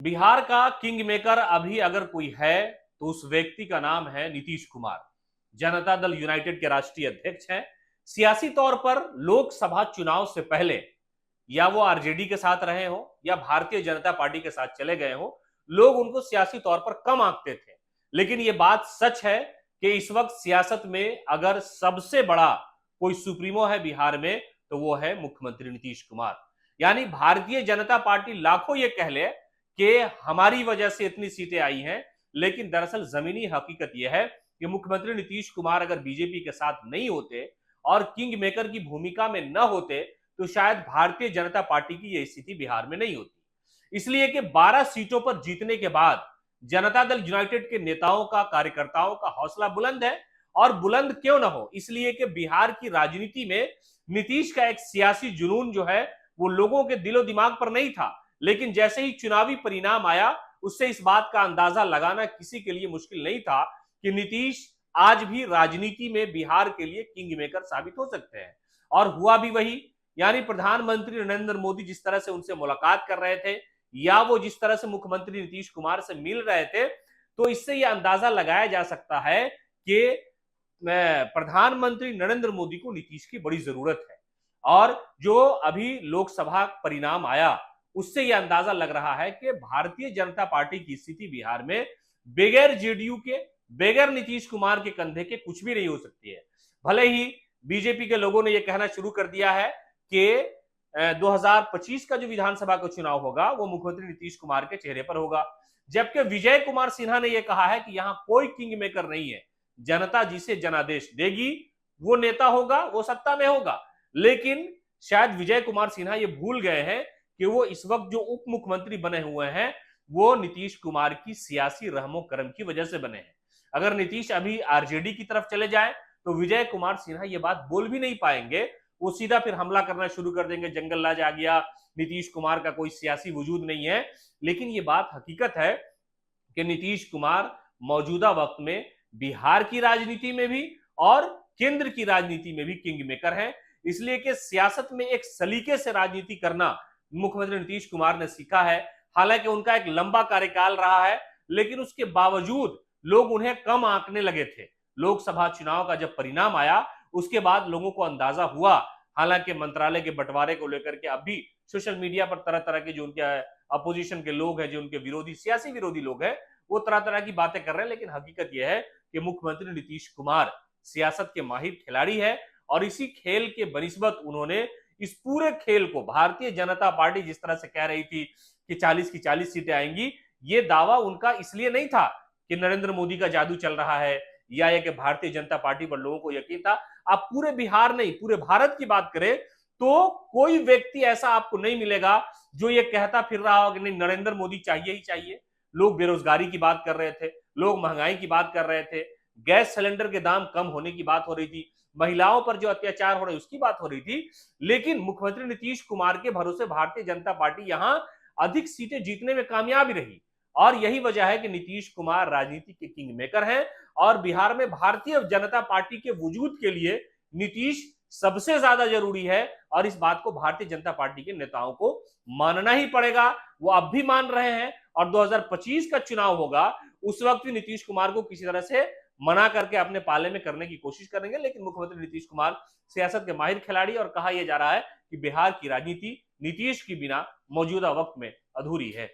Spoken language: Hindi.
बिहार का किंग मेकर अभी अगर कोई है तो उस व्यक्ति का नाम है नीतीश कुमार। जनता दल यूनाइटेड के राष्ट्रीय अध्यक्ष हैं। सियासी तौर पर लोकसभा चुनाव से पहले या वो आरजेडी के साथ रहे हो या भारतीय जनता पार्टी के साथ चले गए हो, लोग उनको सियासी तौर पर कम आंकते थे। लेकिन ये बात सच है कि इस वक्त सियासत में अगर सबसे बड़ा कोई सुप्रीमो है बिहार में तो वो है मुख्यमंत्री नीतीश कुमार। यानी भारतीय जनता पार्टी लाखों ये कह ले कि हमारी वजह से इतनी सीटें आई हैं, लेकिन दरअसल जमीनी हकीकत यह है कि मुख्यमंत्री नीतीश कुमार अगर बीजेपी के साथ नहीं होते और किंग मेकर की भूमिका में न होते तो शायद भारतीय जनता पार्टी की यह स्थिति बिहार में नहीं होती। इसलिए कि 12 सीटों पर जीतने के बाद जनता दल यूनाइटेड के नेताओं का, कार्यकर्ताओं का हौसला बुलंद है। और बुलंद क्यों ना हो, इसलिए कि बिहार की राजनीति में नीतीश का एक सियासी जुनून जो है वो लोगों के दिलो दिमाग पर नहीं था। लेकिन जैसे ही चुनावी परिणाम आया, उससे इस बात का अंदाजा लगाना किसी के लिए मुश्किल नहीं था कि नीतीश आज भी राजनीति में बिहार के लिए किंग मेकर साबित हो सकते हैं। और हुआ भी वही। यानी प्रधानमंत्री नरेंद्र मोदी जिस तरह से उनसे मुलाकात कर रहे थे या वो जिस तरह से मुख्यमंत्री नीतीश कुमार से मिल रहे थे, तो इससे यह अंदाजा लगाया जा सकता है कि प्रधानमंत्री नरेंद्र मोदी को नीतीश की बड़ी जरूरत है। और जो अभी लोकसभा परिणाम आया उससे यह अंदाजा लग रहा है कि भारतीय जनता पार्टी की स्थिति बिहार में बगैर जेडीयू के, बगैर नीतीश कुमार के कंधे के कुछ भी नहीं हो सकती है। भले ही बीजेपी के लोगों ने यह कहना शुरू कर दिया है कि 2025 का जो विधानसभा का चुनाव होगा वो मुख्यमंत्री नीतीश कुमार के चेहरे पर होगा, जबकि विजय कुमार सिन्हा ने यह कहा है कि यहां कोई किंग मेकर नहीं है, जनता जिसे जनादेश देगी वो नेता होगा, वो सत्ता में होगा। लेकिन शायद विजय कुमार सिन्हा ये भूल गए हैं कि वो इस वक्त जो उप मुख्यमंत्री बने हुए हैं वो नीतीश कुमार की सियासी रहमो करम की वजह से बने हैं। अगर नीतीश अभी आरजेडी की तरफ चले जाए तो विजय कुमार सिन्हा ये बात बोल भी नहीं पाएंगे, वो सीधा फिर हमला करना शुरू कर देंगे, जंगल राज आ गया, नीतीश कुमार का कोई सियासी वजूद नहीं है। लेकिन ये बात हकीकत है कि नीतीश कुमार मौजूदा वक्त में बिहार की राजनीति में भी और केंद्र की राजनीति में भी किंग मेकर हैं। इसलिए कि सियासत में एक सलीके से राजनीति करना मुख्यमंत्री नीतीश कुमार ने सीखा है। हालांकि उनका एक लंबा कार्यकाल रहा है, लेकिन उसके बावजूद लोग उन्हें कम आंकने लगे थे। लोकसभा चुनाव का जब परिणाम आया उसके बाद लोगों को अंदाजा हुआ। हालांकि मंत्रालय के बंटवारे को लेकर के अब भी सोशल मीडिया पर तरह तरह के जो उनके अपोजिशन के लोग हैं, जो उनके विरोधी, सियासी विरोधी लोग हैं, वो तरह तरह की बातें कर रहे हैं। लेकिन हकीकत यह है कि मुख्यमंत्री नीतीश कुमार सियासत के माहिर खिलाड़ी है और इसी खेल के बनिस्बत उन्होंने इस पूरे खेल को, भारतीय जनता पार्टी जिस तरह से कह रही थी कि 40 की 40 सीटें आएंगी, ये दावा उनका इसलिए नहीं था कि नरेंद्र मोदी का जादू चल रहा है या कि भारतीय जनता पार्टी पर लोगों को यकीन था। आप पूरे बिहार नहीं, पूरे भारत की बात करें तो कोई व्यक्ति ऐसा आपको नहीं मिलेगा जो ये कहता फिर रहा हो कि नहीं नरेंद्र मोदी चाहिए ही चाहिए। लोग बेरोजगारी की बात कर रहे थे, लोग महंगाई की बात कर रहे थे, गैस सिलेंडर के दाम कम होने की बात हो रही थी, महिलाओं पर जो अत्याचार हो रहे उसकी बात हो रही थी। लेकिन मुख्यमंत्री नीतीश कुमार के भरोसे भारतीय जनता पार्टी यहां अधिक सीटें जीतने में कामयाब रही। और यही वजह है कि नीतीश कुमार राजनीति के किंग मेकर हैं और बिहार में भारतीय जनता पार्टी के वजूद के लिए नीतीश सबसे ज्यादा जरूरी है। और इस बात को भारतीय जनता पार्टी के नेताओं को मानना ही पड़ेगा। वो अब भी मान रहे हैं और 2025 का चुनाव होगा उस वक्त भी नीतीश कुमार को किसी तरह से मना करके अपने पाले में करने की कोशिश करेंगे। लेकिन मुख्यमंत्री नीतीश कुमार सियासत के माहिर खिलाड़ी, और कहा यह जा रहा है कि बिहार की राजनीति नीतीश के बिना मौजूदा वक्त में अधूरी है।